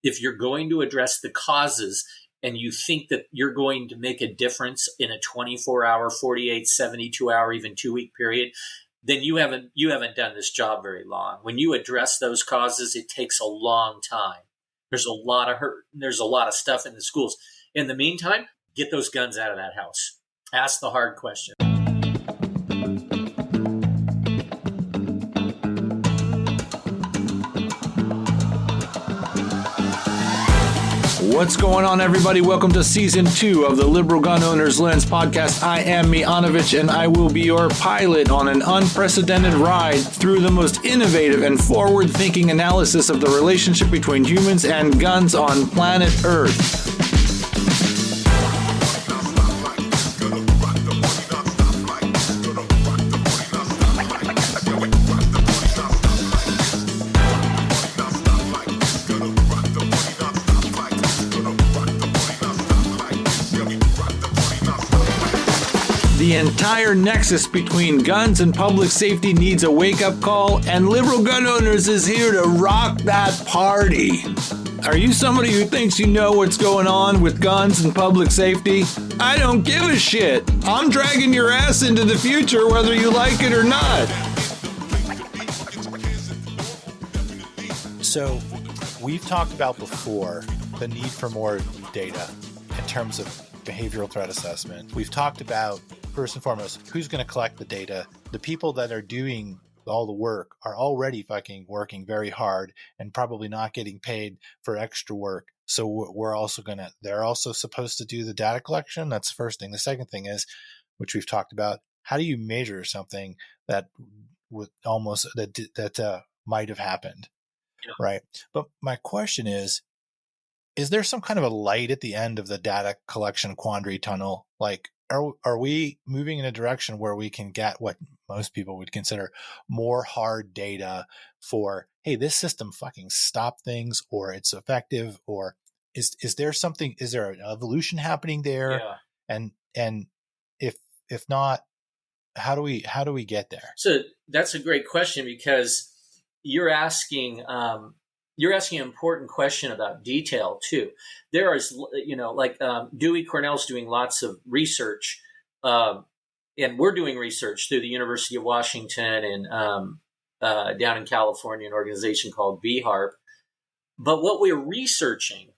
if you're going to address the causes and you think that you're going to make a difference in a 24-hour, 48, 72-hour, even 2-week period, then you haven't done this job very long. When you address those causes, it takes a long time. There's a lot of hurt. There's a lot of stuff in the schools. In the meantime, get those guns out of that house. Ask the hard question. What's going on, everybody? Welcome to Season 2 of the Liberal Gun Owners Lens podcast. I am Miyanovich, and I will be your pilot on an unprecedented ride through the most innovative and forward-thinking analysis of the relationship between humans and guns on planet Earth. The entire nexus between guns and public safety needs a wake-up call, and Liberal Gun Owners is here to rock that party. Are you somebody who thinks you know what's going on with guns and public safety? I don't give a shit. I'm dragging your ass into the future whether you like it or not. So, we've talked about before the need for more data in terms of behavioral threat assessment. We've talked about, first and foremost, who's going to collect the data. The people that are doing all the work are already fucking working very hard and probably not getting paid for extra work. So they're also supposed to do the data collection. That's the first thing. The second thing is, which we've talked about, how do you measure something that might have happened? Yeah. Right. But my question is there some kind of a light at the end of the data collection quandary tunnel? Like, are we moving in a direction where we can get what most people would consider more hard data for, hey, this system fucking stopped things, or it's effective, or is there an evolution happening there? Yeah. And if not, how do we get there? So that's a great question, because you're asking an important question about detail too. There is, Dewey Cornell's doing lots of research, and we're doing research through the University of Washington and down in California, an organization called VHARP. But what we're researching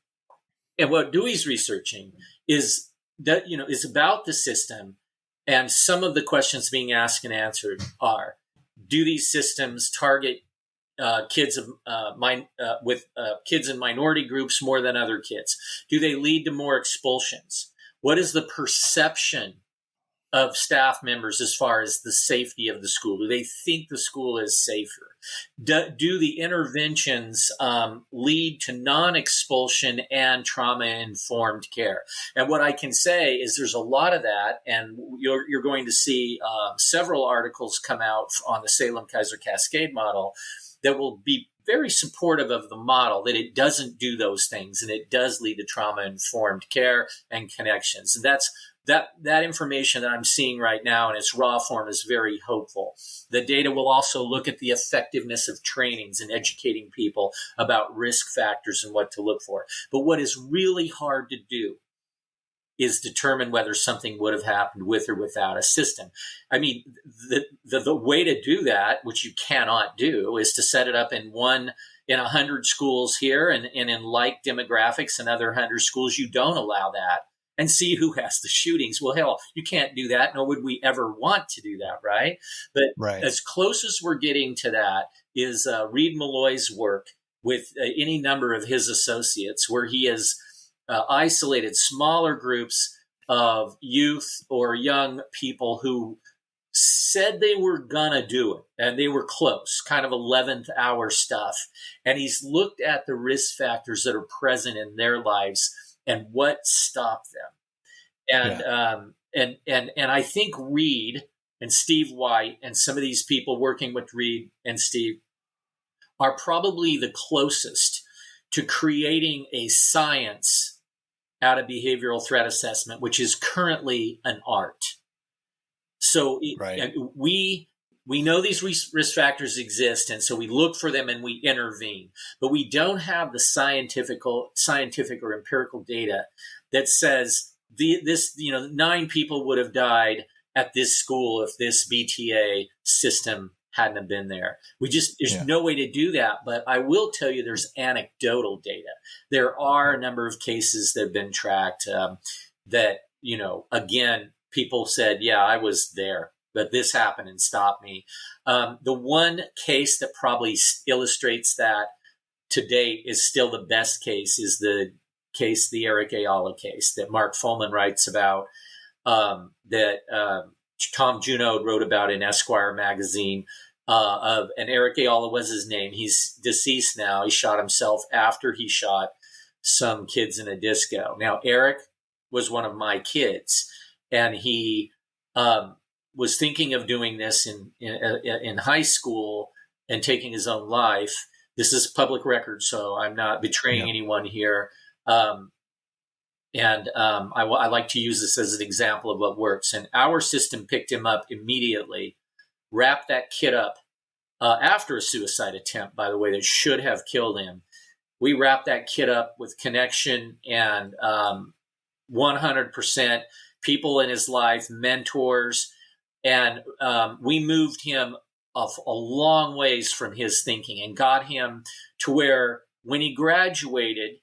and what Dewey's researching is that, is about the system, and some of the questions being asked and answered are: do these systems target kids in minority groups more than other kids? Do they lead to more expulsions? What is the perception of staff members as far as the safety of the school? Do they think the school is safer? Do the interventions lead to non-expulsion and trauma-informed care? And what I can say is there's a lot of that, and you're going to see several articles come out on the Salem-Kaiser Cascade model that will be very supportive of the model, that it doesn't do those things, and it does lead to trauma-informed care and connections. And that information that I'm seeing right now in its raw form is very hopeful. The data will also look at the effectiveness of trainings and educating people about risk factors and what to look for. But what is really hard to do is determine whether something would have happened with or without a system. I mean, the way to do that, which you cannot do, is to set it up in 100 schools here, and in like demographics and other 100 schools, you don't allow that, and see who has the shootings. Well, hell, you can't do that, nor would we ever want to do that, right? But right. As close as we're getting to that is Reed Malloy's work with any number of his associates, where he has isolated smaller groups of youth or young people who said they were gonna do it, and they were close, kind of 11th hour stuff. And he's looked at the risk factors that are present in their lives and what stopped them. And I think Reed and Steve White and some of these people working with Reed and Steve are probably the closest to creating a science out of behavioral threat assessment, which is currently an art. So right. we know these risk factors exist, and so we look for them and we intervene. But we don't have the scientific or empirical data that says this 9 people would have died at this school if this BTA system hadn't have been there. There's no way to do that. But I will tell you, there's anecdotal data. There are a number of cases that have been tracked that, again, people said, yeah, I was there, but this happened and stopped me. The one case that probably illustrates that to date is still the best case, is the Eric Ayala case that Mark Fulman writes about, that Tom Junod wrote about in Esquire magazine. And Eric Ayala was his name. He's deceased now. He shot himself after he shot some kids in a disco. Now, Eric was one of my kids, and he was thinking of doing this in high school and taking his own life. This is public record, so I'm not betraying anyone here. I like to use this as an example of what works. And our system picked him up immediately, wrapped that kid up after a suicide attempt, by the way, that should have killed him. We wrapped that kid up with connection and 100% people in his life, mentors, and we moved him a long ways from his thinking and got him to where when he graduated,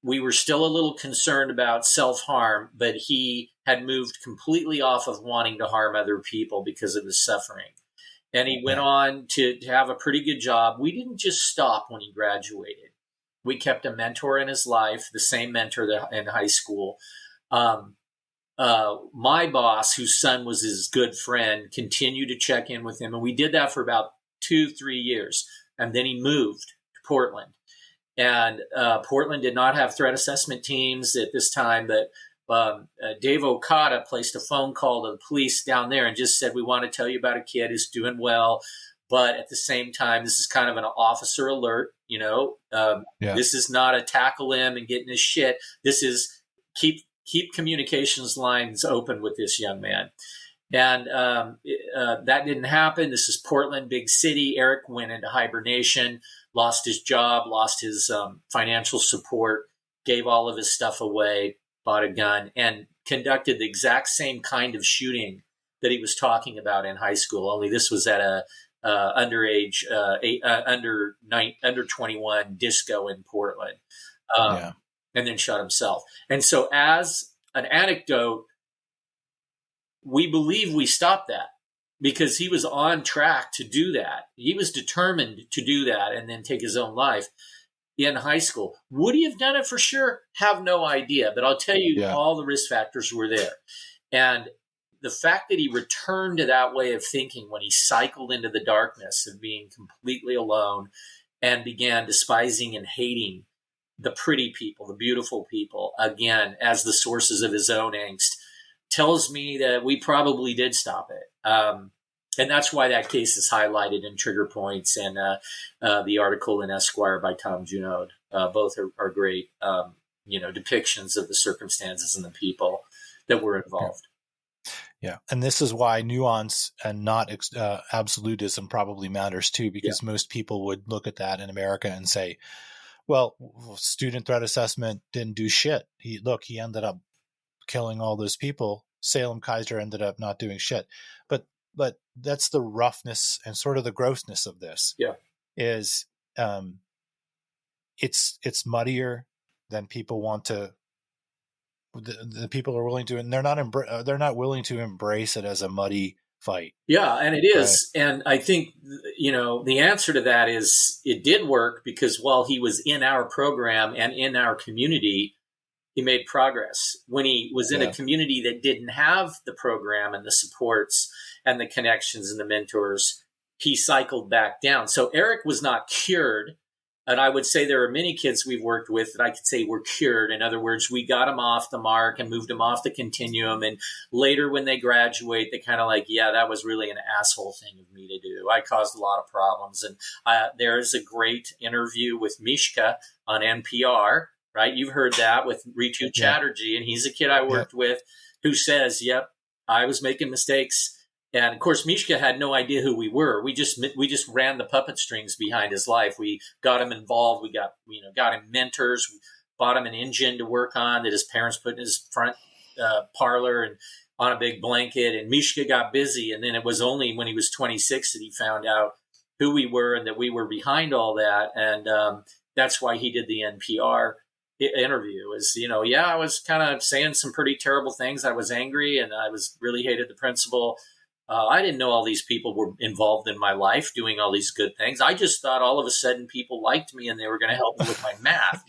we were still a little concerned about self-harm, but he had moved completely off of wanting to harm other people because of his suffering. And he went on to have a pretty good job. We didn't just stop when he graduated. We kept a mentor in his life, the same mentor in high school. My boss, whose son was his good friend, continued to check in with him. And we did that for about 2-3 years. And then he moved to Portland. And Portland did not have threat assessment teams at this time, but Dave Okada placed a phone call to the police down there and just said, we want to tell you about a kid who's doing well. But at the same time, this is kind of an officer alert. This is not a tackle him and getting his shit. This is keep communications lines open with this young man. And that didn't happen. This is Portland, big city. Eric went into hibernation, lost his job, lost his financial support, gave all of his stuff away, bought a gun, and conducted the exact same kind of shooting that he was talking about in high school. Only this was at a underage, under 21 disco in Portland, and then shot himself. And so, as an anecdote, we believe we stopped that because he was on track to do that. He was determined to do that and then take his own life in high school. Would he have done it for sure? Have no idea. But I'll tell you, all the risk factors were there. And the fact that he returned to that way of thinking when he cycled into the darkness of being completely alone and began despising and hating the pretty people, the beautiful people, again, as the sources of his own angst, tells me that we probably did stop it. And that's why that case is highlighted in Trigger Points and the article in Esquire by Tom Junod. Both are great, depictions of the circumstances and the people that were involved. Yeah. And this is why nuance and not absolutism probably matters too, because most people would look at that in America and say, well, student threat assessment didn't do shit. He ended up killing all those people. Salem Kaiser ended up not doing shit. But that's the roughness and sort of the grossness of this. Yeah. Is it's muddier than people want to. The people are willing to, and they're not willing to embrace it as a muddy fight. Yeah, and it is. Right. And I think, the answer to that is it did work because while he was in our program and in our community, he made progress. When he was in a community that didn't have the program and the supports and the connections and the mentors, he cycled back down. So Eric was not cured. And I would say there are many kids we've worked with that I could say were cured. In other words, we got them off the mark and moved them off the continuum. And later when they graduate, they kind of like, that was really an asshole thing of me to do. I caused a lot of problems. And there is a great interview with Mishka on NPR, right? You've heard that with Ritu Chatterjee. And he's a kid I worked with who says, I was making mistakes. And of course, Mishka had no idea who we were. We just ran the puppet strings behind his life. We got him involved. We got him mentors. We bought him an engine to work on that his parents put in his front parlor and on a big blanket. And Mishka got busy. And then it was only when he was 26 that he found out who we were and that we were behind all that. And that's why he did the NPR interview. Is, I was kind of saying some pretty terrible things. I was angry and I really hated the principal. I didn't know all these people were involved in my life doing all these good things. I just thought all of a sudden people liked me and they were going to help me with my math,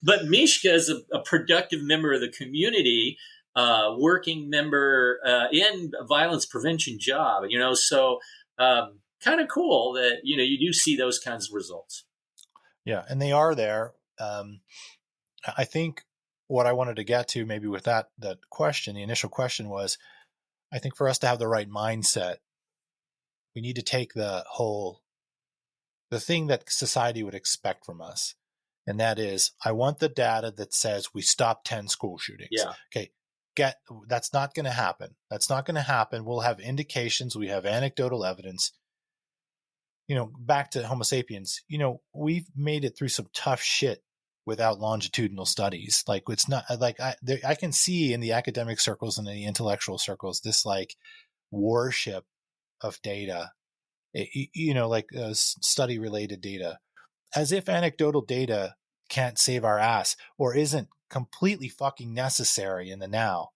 But Mishka is a productive member of the community, working member in a violence prevention job, so kind of cool that, you do see those kinds of results. Yeah, and they are there. I think what I wanted to get to maybe with that question, the initial question was, I think for us to have the right mindset, we need to take the thing that society would expect from us. And that is, I want the data that says we stopped 10 school shootings. Yeah. Okay. That's not going to happen. That's not going to happen. We'll have indications. We have anecdotal evidence. Back to Homo sapiens, we've made it through some tough shit without longitudinal studies. Like, it's not like I can see in the academic circles and the intellectual circles, this like worship of data, study related data, as if anecdotal data can't save our ass or isn't completely fucking necessary in the now.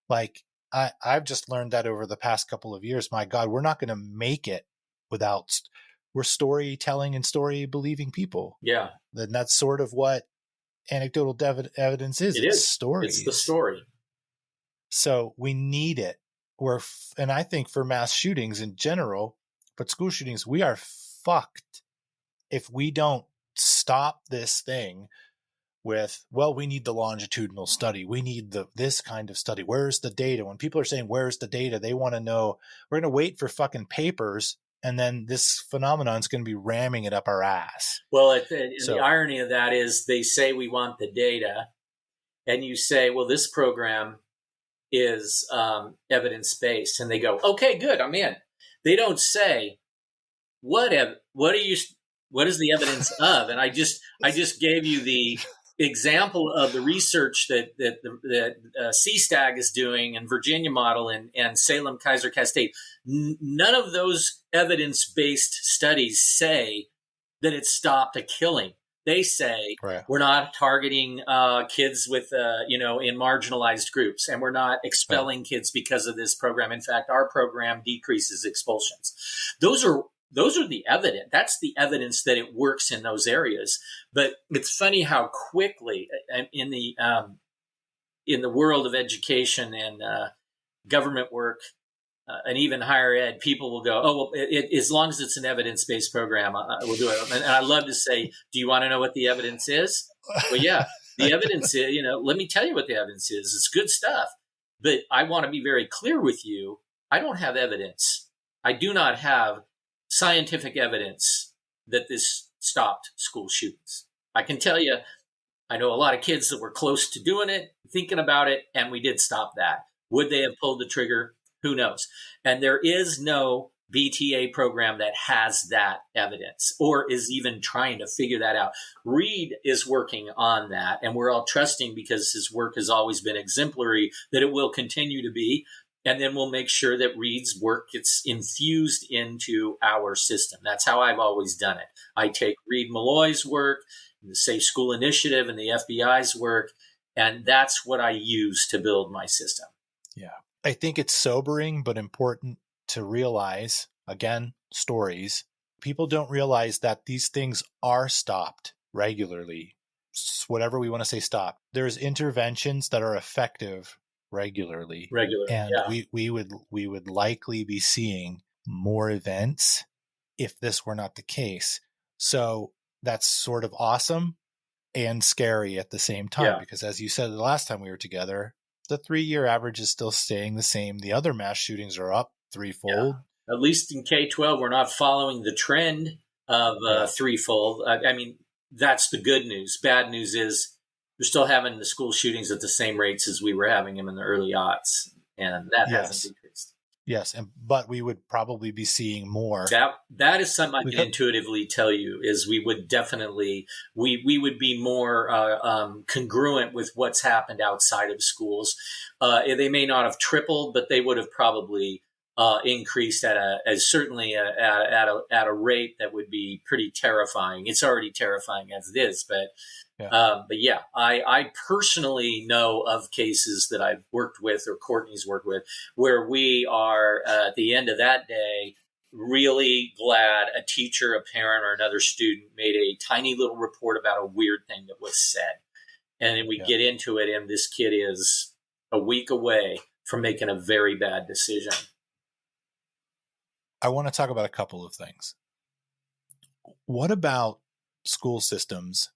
Like, I've just learned that over the past couple of years. My God, we're not going to make it without, we're storytelling and story believing people. Yeah. Then that's sort of what anecdotal evidence is. It's stories. It's the story. So we need it. And I think for mass shootings in general, but school shootings, we are fucked if we don't stop this thing with, well, we need the longitudinal study. We need this kind of study. Where's the data? When people are saying, where's the data? They want to know, we're going to wait for fucking papers. And then this phenomenon is going to be ramming it up our ass. Well, the irony of that is they say we want the data. And you say, well, this program is evidence-based. And they go, okay, good, I'm in. They don't say, what is the evidence of? And I just gave you the example of the research that Syst is doing and Virginia model and Salem Kaiser Cascade. None of those evidence-based studies say that it stopped a killing. They say we're not targeting kids with in marginalized groups, and we're not expelling kids because of this program. In fact, our program decreases expulsions. Those are the evidence. That's the evidence that it works in those areas. But it's funny how quickly in the world of education and government work and even higher ed, people will go, oh, well, as long as it's an evidence-based program, we'll do it. And I love to say, do you want to know what the evidence is? Well, yeah, the evidence is, let me tell you what the evidence is. It's good stuff. But I want to be very clear with you. I don't have evidence. I do not have scientific evidence that this stopped school shootings. I can tell you, I know a lot of kids that were close to doing it, thinking about it, and we did stop that. Would they have pulled the trigger? Who knows? And there is no BTA program that has that evidence or is even trying to figure that out. Reed is working on that, and we're all trusting, because his work has always been exemplary, that it will continue to be. And then we'll make sure that Reed's work gets infused into our system. That's how I've always done it. I take Reed Malloy's work, the Safe School Initiative, and the FBI's work, and that's what I use to build my system. Yeah. I think it's sobering but important to realize, again, stories. People don't realize that these things are stopped regularly. Whatever we want to say stop. There's interventions that are effective regularly. And yeah. we would likely be seeing more events if this were not the case. So that's sort of awesome and scary at the same time, because as you said the last time we were together, the 3-year average is still staying the same. The other mass shootings are up threefold. Yeah. At least in K-12, we're not following the trend of threefold. I mean, that's the good news. Bad news is we're still having the school shootings at the same rates as we were having them in the early aughts. and that Yes. hasn't decreased. Yes, but we would probably be seeing more. That is something I can intuitively tell you is we would definitely we would be more congruent with what's happened outside of schools. They may not have tripled, but they would have probably increased at a rate that would be pretty terrifying. It's already terrifying as it is, but. Yeah. I personally know of cases that I've worked with or Courtney's worked with where we are at the end of that day really glad a teacher, a parent, or another student made a tiny little report about a weird thing that was said. And then we get into it, and this kid is a week away from making a very bad decision. I want to talk about a couple of things. What about school systems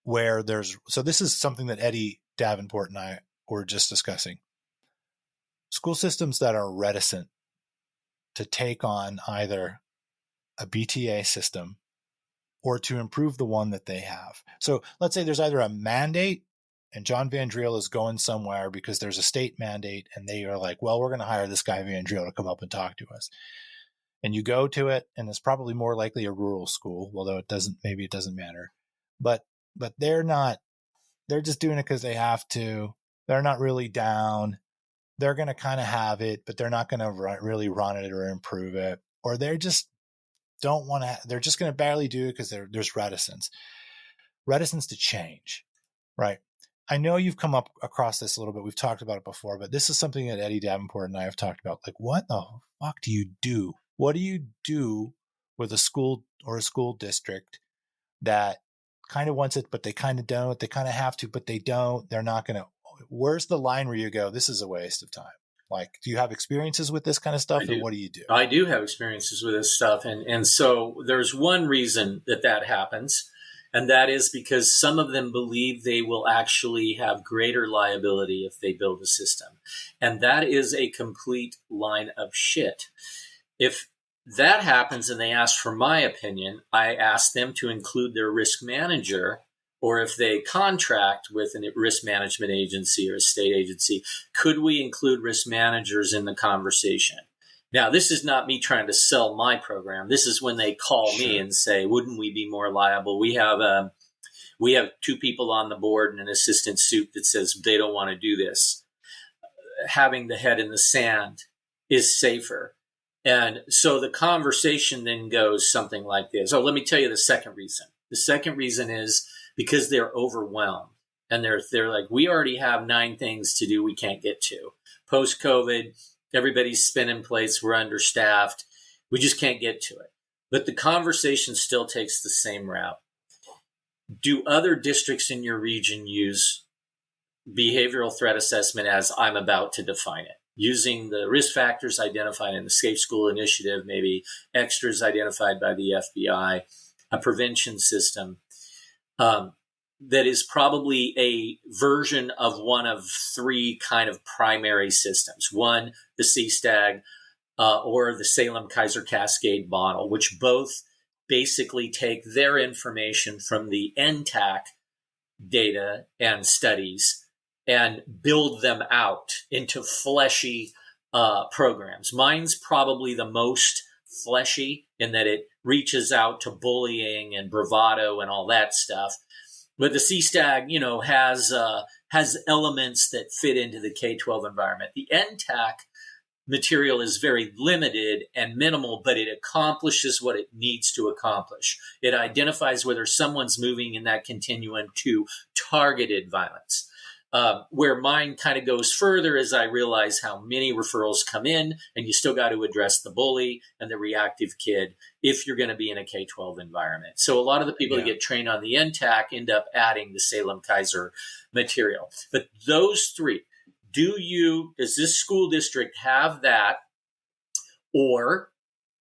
where so this is something that Eddie Davenport and I were just discussing. School systems that are reticent to take on either a BTA system or to improve the one that they have. So let's say there's either a mandate and John Van Dreal is going somewhere because there's a state mandate and they are like, well, we're going to hire this guy Van Dreal to come up and talk to us. And you go to it, and it's probably more likely a rural school, although maybe it doesn't matter. But they're just doing it because they have to. They're not really down. They're going to kind of have it, but they're not going to really run it or improve it. Or they're just don't want to, they're just going to barely do it because there's reticence to change, right? I know you've come up across this a little bit. We've talked about it before, but this is something that Eddie Davenport and I have talked about. Like, what the fuck do you do? What do you do with a school or a school district that kind of wants it, but they kind of don't. They kind of have to, but they don't. They're not going to. Where's the line where you go, this is a waste of time? Like, do you have experiences with this kind of stuff, and what do you do? I do have experiences with this stuff, and so there's one reason that happens, and that is because some of them believe they will actually have greater liability if they build a system, and that is a complete line of shit. If that happens and they ask for my opinion, I ask them to include their risk manager, or if they contract with a risk management agency or a state agency, could we include risk managers in the conversation? Now, this is not me trying to sell my program. This is when they call me and say, wouldn't we be more liable? We have two people on the board and an assistant soup that says they don't want to do this. Having the head in the sand is safer. And so the conversation then goes something like this. Oh, let me tell you the second reason. The second reason is because they're overwhelmed and they're like, we already have 9 things to do we can't get to. Post-COVID, everybody's spinning plates. We're understaffed. We just can't get to it. But the conversation still takes the same route. Do other districts in your region use behavioral threat assessment as I'm about to define it? Using the risk factors identified in the Safe School Initiative, maybe extras identified by the FBI, a prevention system that is probably a version of one of 3 kind of primary systems. One, the CSTAG or the Salem-Kaiser Cascade model, which both basically take their information from the NTAC data and studies and build them out into fleshy programs. Mine's probably the most fleshy in that it reaches out to bullying and bravado and all that stuff. But the CSTAG, has elements that fit into the K-12 environment. The NTAC material is very limited and minimal, but it accomplishes what it needs to accomplish. It identifies whether someone's moving in that continuum to targeted violence. Where mine kind of goes further as I realize how many referrals come in, and you still got to address the bully and the reactive kid if you're going to be in a K-12 environment. So a lot of the people that get trained on the NTAC end up adding the Salem-Kaiser material. But those 3, does this school district have that, or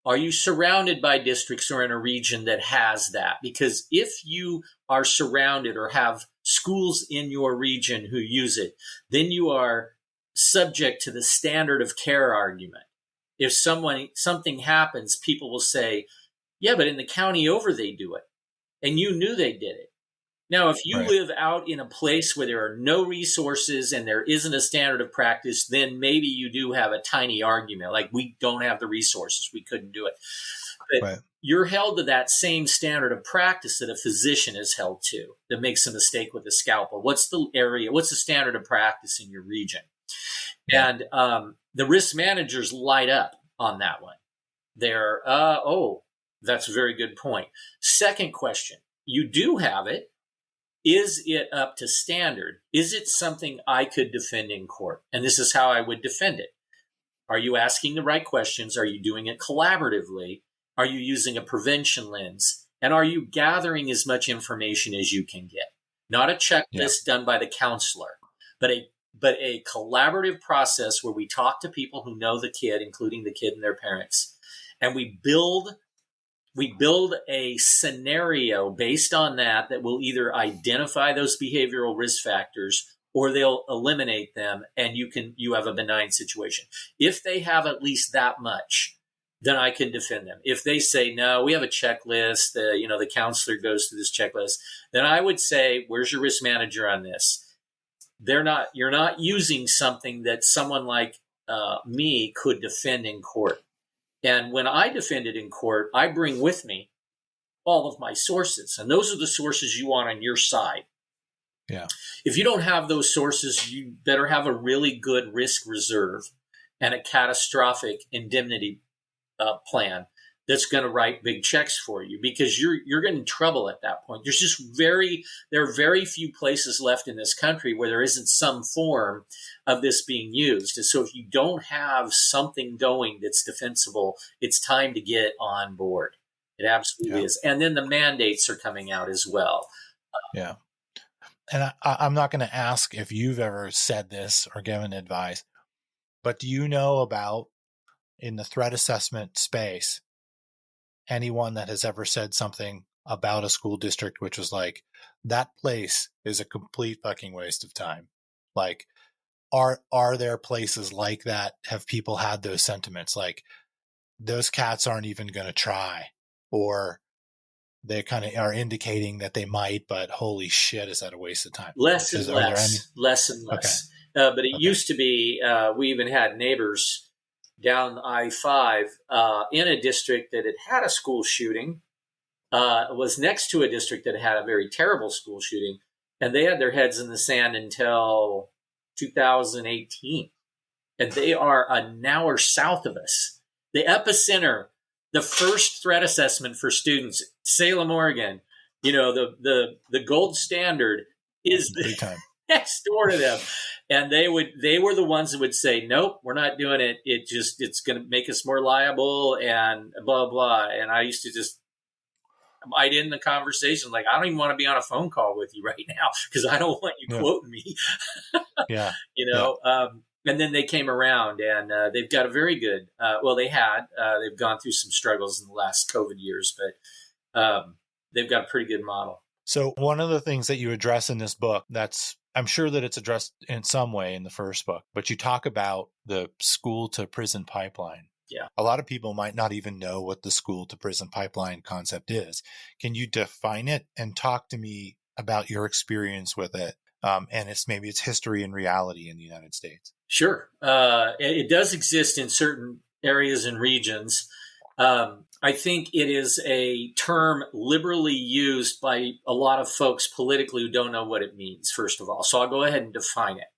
are you surrounded by districts or in a region that has that? Because if you are surrounded or have schools in your region who use it, then you are subject to the standard of care argument. If something happens, people will say, yeah, but in the county over, they do it. And you knew they did it. Now, if you Right. live out in a place where there are no resources and there isn't a standard of practice, then maybe you do have a tiny argument. Like, we don't have the resources. We couldn't do it. But Right. you're held to that same standard of practice that a physician is held to that makes a mistake with a scalpel. What's the standard of practice in your region? Yeah. And the risk managers light up on that one. They're, that's a very good point. Second question, you do have it. Is it up to standard? Is it something I could defend in court? And this is how I would defend it. Are you asking the right questions? Are you doing it collaboratively? Are you using a prevention lens? And are you gathering as much information as you can get? Not a checklist done by the counselor, but a collaborative process where we talk to people who know the kid, including the kid and their parents, and we build a scenario based on that will either identify those behavioral risk factors or they'll eliminate them, and you have a benign situation. If they have at least that much, then I can defend them. If they say, no, we have a checklist, the counselor goes through this checklist, then I would say, where's your risk manager on this? You're not using something that someone like me could defend in court. And when I defend it in court, I bring with me all of my sources. And those are the sources you want on your side. Yeah. If you don't have those sources, you better have a really good risk reserve and a catastrophic indemnity plan that's going to write big checks for you, because you're getting in trouble at that point. There are very few places left in this country where there isn't some form of this being used. And so if you don't have something going that's defensible, it's time to get on board. It absolutely is. And then the mandates are coming out as well. Yeah. And I'm not going to ask if you've ever said this or given advice, but do you know about, in the threat assessment space, anyone that has ever said something about a school district which was like, that place is a complete fucking waste of time? Like, are there places like that? Have people had those sentiments like, those cats aren't even going to try, or they kind of are indicating that they might, but holy shit, is that a waste of time? Less and less. Okay. But it used to be, we even had neighbors down I-5 in a district that had a school shooting, was next to a district that had a very terrible school shooting, and they had their heads in the sand until 2018. And they are an hour south of us. The epicenter, the first threat assessment for students, Salem, Oregon, the gold standard is big time. Next door to them. And they were the ones that would say, nope, we're not doing it. It's going to make us more liable and blah, blah. And I used to just bite in the conversation. Like, I don't even want to be on a phone call with you right now because I don't want you quoting me. Yeah. And then they came around, and they've got a very good, they've gone through some struggles in the last COVID years, but they've got a pretty good model. So one of the things that you address in this book, I'm sure that it's addressed in some way in the first book, but you talk about the school to prison pipeline. Yeah. A lot of people might not even know what the school to prison pipeline concept is. Can you define it and talk to me about your experience with it? And its history and reality in the United States. Sure. It does exist in certain areas and regions. I think it is a term liberally used by a lot of folks politically who don't know what it means, first of all. So I'll go ahead and define it.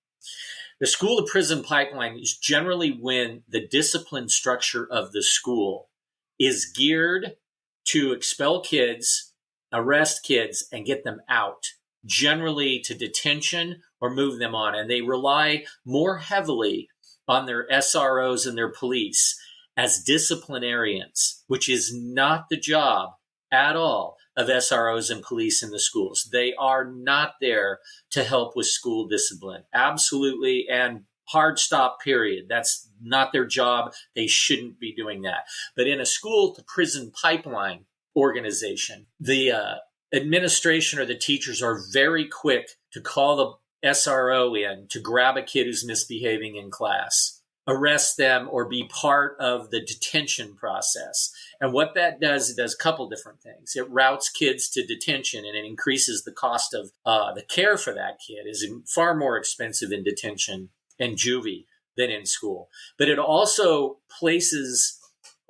The school to prison pipeline is generally when the discipline structure of the school is geared to expel kids, arrest kids, and get them out, generally to detention or move them on. And they rely more heavily on their SROs and their police as disciplinarians, which is not the job at all of SROs and police in the schools. They are not there to help with school discipline. Absolutely. And hard stop, period. That's not their job. They shouldn't be doing that. But in a school to prison pipeline organization, the administration or the teachers are very quick to call the SRO in to grab a kid who's misbehaving in class arrest them or be part of the detention process. And what that does, it does a couple different things. It routes kids to detention, and it increases the cost of the care for that kid is far more expensive in detention and juvie than in school. But it also places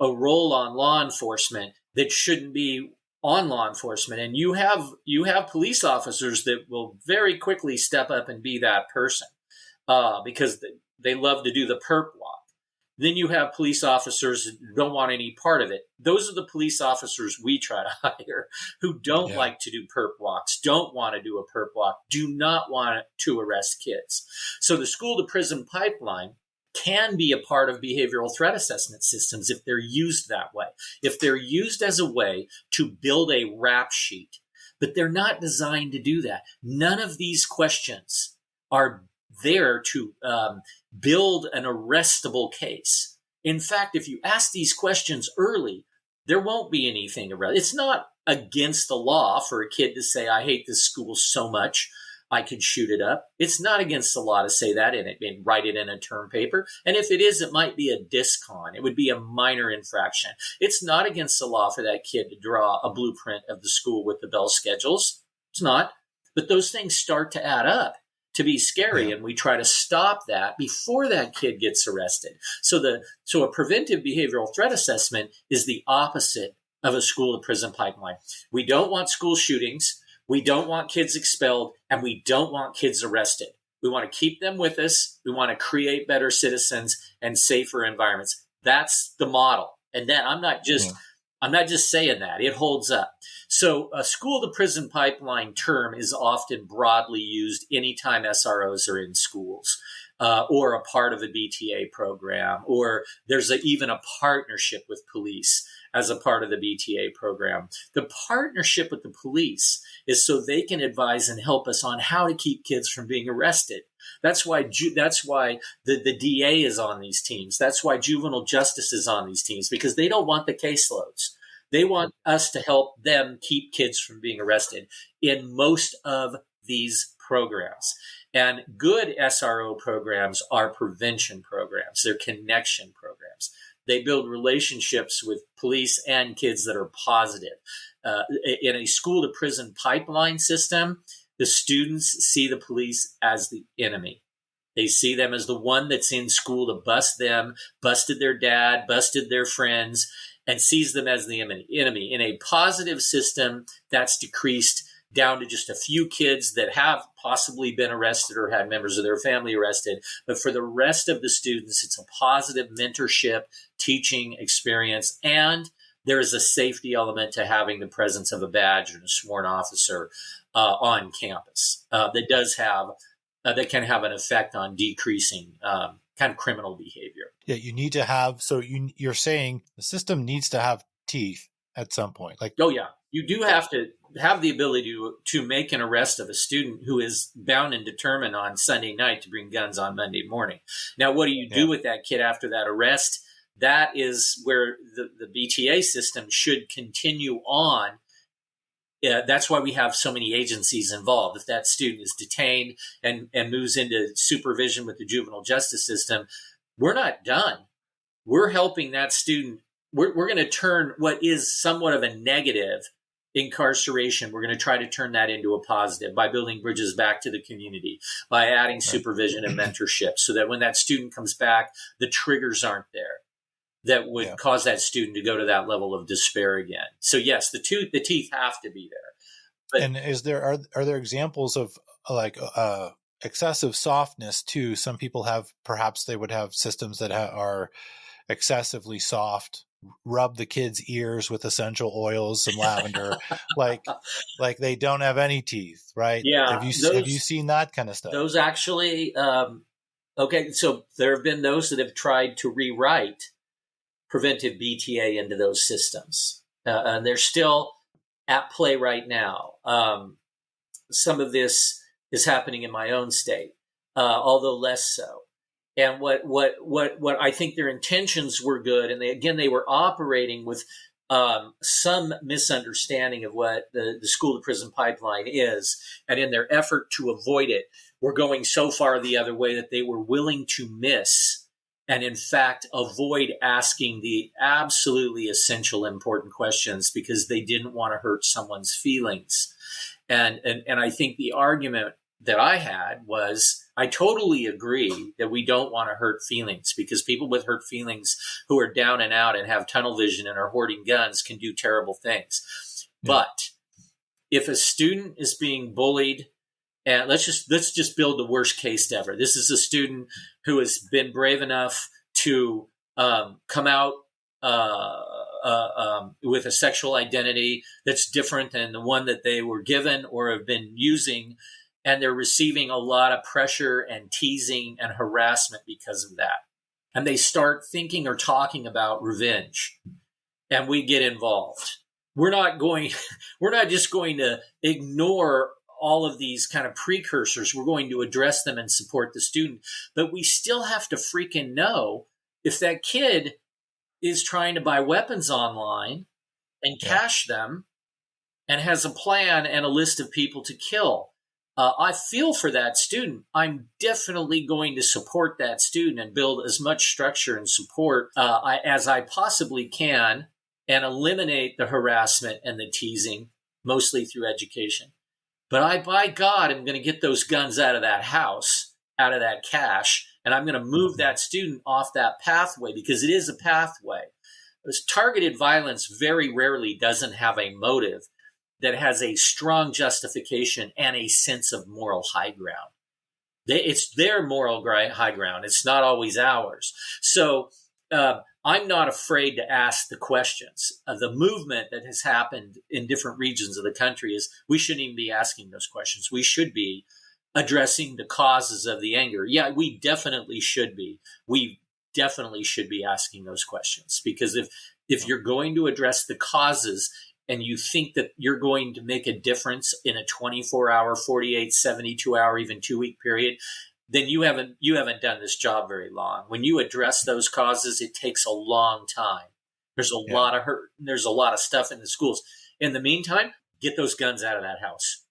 a role on law enforcement that shouldn't be on law enforcement. And you have police officers that will very quickly step up and be that person because they love to do the perp walk. Then you have police officers who don't want any part of it. Those are the police officers we try to hire who don't like to do perp walks, don't want to do a perp walk, do not want to arrest kids. So the school to prison pipeline can be a part of behavioral threat assessment systems if they're used that way, if they're used as a way to build a rap sheet. But they're not designed to do that. None of these questions are there to build an arrestable case. In fact, if you ask these questions early, there won't be anything arrest. It's not against the law for a kid to say, I hate this school so much, I could shoot it up. It's not against the law to say that and write it in a term paper. And if it is, it might be a discon. It would be a minor infraction. It's not against the law for that kid to draw a blueprint of the school with the bell schedules. It's not. But those things start to add up to be scary, and we try to stop that before that kid gets arrested. So a preventive behavioral threat assessment is the opposite of a school to prison pipeline. We don't want school shootings. We don't want kids expelled, and we don't want kids arrested. We want to keep them with us. We want to create better citizens and safer environments. That's the model. And that I'm not just saying that. It holds up. So a school to prison pipeline term is often broadly used anytime SROs are in schools or a part of a BTA program, or there's even a partnership with police as a part of the BTA program. The partnership with the police is so they can advise and help us on how to keep kids from being arrested. That's why the DA is on these teams. That's why juvenile justice is on these teams, because they don't want the caseloads. They want us to help them keep kids from being arrested in most of these programs. And good SRO programs are prevention programs. They're connection programs. They build relationships with police and kids that are positive. In a school to prison pipeline system, the students see the police as the enemy. They see them as the one that's in school to bust them, busted their dad, busted their friends, and sees them as the enemy. In a positive system, that's decreased down to just a few kids that have possibly been arrested or had members of their family arrested. But for the rest of the students, it's a positive mentorship, teaching experience, and there is a safety element to having the presence of a badge and a sworn officer on campus that can have an effect on decreasing kind of criminal behavior. Yeah, you need to have, so you're saying the system needs to have teeth at some point. Oh yeah, you do have to have the ability to make an arrest of a student who is bound and determined on Sunday night to bring guns on Monday morning. Now, what do you do with that kid after that arrest? That is where the BTA system should continue on. That's why we have so many agencies involved. If that student is detained and moves into supervision with the juvenile justice system, we're not done. We're helping that student. We're going to turn what is somewhat of a negative incarceration. We're going to try to turn that into a positive by building bridges back to the community, by adding supervision and mentorship, so that when that student comes back, the triggers aren't there that would cause that student to go to that level of despair again. So yes, the teeth have to be there. But, and are there examples of excessive softness too? Some people perhaps would have systems that are excessively soft. Rub the kids' ears with essential oils, some lavender, like they don't have any teeth, right? Yeah. Have you seen that kind of stuff? Those actually, okay. So there have been those that have tried to rewrite preventive BTA into those systems. And they're still at play right now. Some of this is happening in my own state, although less so. And what I think their intentions were good, and they were operating with some misunderstanding of what the school to prison pipeline is, and in their effort to avoid it, were going so far the other way that they were willing to miss and in fact avoid asking the absolutely essential important questions because they didn't want to hurt someone's feelings. And I think the argument that I had was, I totally agree that we don't want to hurt feelings, because people with hurt feelings who are down and out and have tunnel vision and are hoarding guns can do terrible things. Yeah. But if a student is being bullied, and let's just build the worst case ever. This is a student who has been brave enough to come out with a sexual identity that's different than the one that they were given or have been using, and they're receiving a lot of pressure and teasing and harassment because of that. And they start thinking or talking about revenge, and we get involved. We're not just going to ignore all of these kind of precursors. We're going to address them and support the student. But we still have to freaking know if that kid is trying to buy weapons online and cache them and has a plan and a list of people to kill. I feel for that student. I'm definitely going to support that student and build as much structure and support as I possibly can, and eliminate the harassment and the teasing, mostly through education. But by God, I'm going to get those guns out of that house, out of that cache, and I'm going to move that student off that pathway, because it is a pathway. This targeted violence very rarely doesn't have a motive that has a strong justification and a sense of moral high ground. It's their moral high ground. It's not always ours. So I'm not afraid to ask the questions. The movement that has happened in different regions of the country is we shouldn't even be asking those questions. We should be addressing the causes of the anger. Yeah, we definitely should be. We definitely should be asking those questions, because if you're going to address the causes and you think that you're going to make a difference in a 24-hour, 48, 72-hour, even 2-week period, then you haven't done this job very long. When you address those causes, it takes a long time. There's a lot of hurt. There's a lot of stuff in the schools. In the meantime, get those guns out of that house.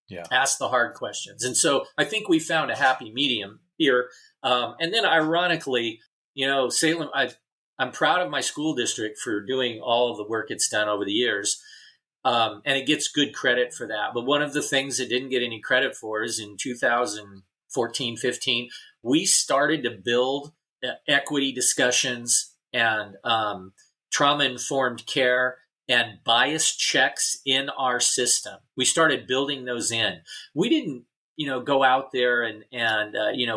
Yeah. Ask the hard questions. And so I think we found a happy medium here. And then ironically, Salem, I'm proud of my school district for doing all of the work it's done over the years. And it gets good credit for that. But one of the things it didn't get any credit for is in 2014, 15, we started to build equity discussions and trauma-informed care and bias checks in our system. We started building those in. We didn't, go out there and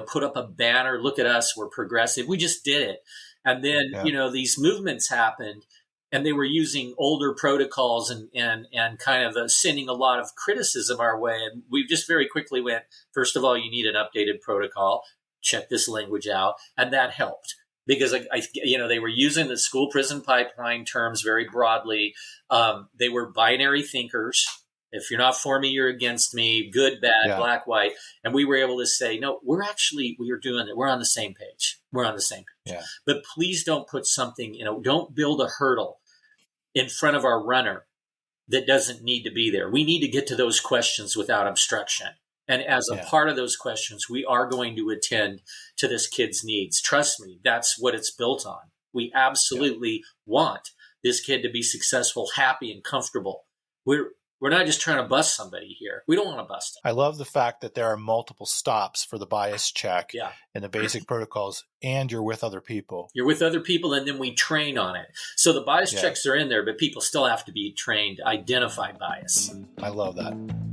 put up a banner, look at us, we're progressive. We just did it. And then, these movements happened, and they were using older protocols and kind of sending a lot of criticism our way. And we just very quickly went, first of all, you need an updated protocol. Check this language out. And that helped, because they were using the school prison pipeline terms very broadly. They were binary thinkers. If you're not for me, you're against me, good, bad, black, white. And we were able to say, no, we are doing it. We're on the same page. We're on the same page. Yeah. But please don't put something, don't build a hurdle in front of our runner that doesn't need to be there. We need to get to those questions without obstruction. And as a part of those questions, we are going to attend to this kid's needs. Trust me, that's what it's built on. We absolutely want this kid to be successful, happy, and comfortable. We're not just trying to bust somebody here. We don't want to bust them. I love the fact that there are multiple stops for the bias check and the basic protocols, and you're with other people. You're with other people, and then we train on it. So the bias checks are in there, but people still have to be trained to identify bias. I love that.